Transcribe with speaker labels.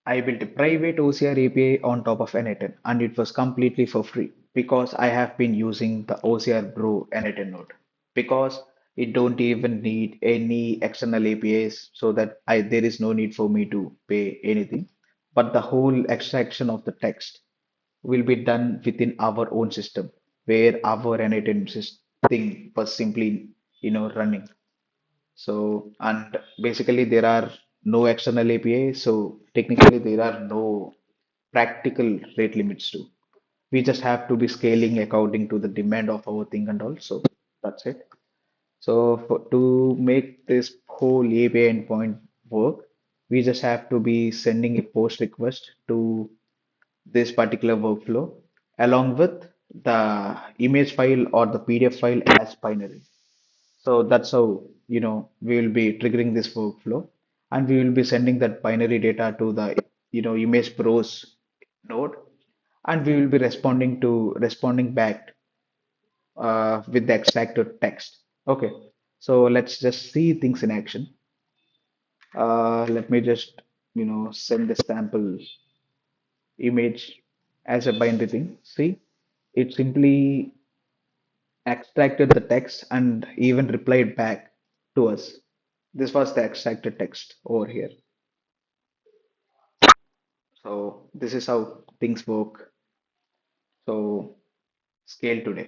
Speaker 1: I built a private OCR API on top of n8n and it was completely for free because I have been using the OCR Pro n8n node because it don't even need any external APIs so that there is no need for me to pay anything. But the whole extraction of the text will be done within our own system where our n8n thing was simply running. So, and basically there are no external API, so technically there are no practical rate limits too. We just have to be scaling according to the demand of our thing and all. So that's it. So to make this whole API endpoint work, we just have to be sending a post request to this particular workflow along with the image file or the PDF file as binary. So that's how, we will be triggering this workflow and we will be sending that binary data to the, image pros node and we will be responding back with the extracted text. Okay, so let's just see things in action. Let me just, send the sample image as a binary thing. See, it simply extracted the text and even replied back to us. This was the extracted text over here. So this is how things work. So scale today.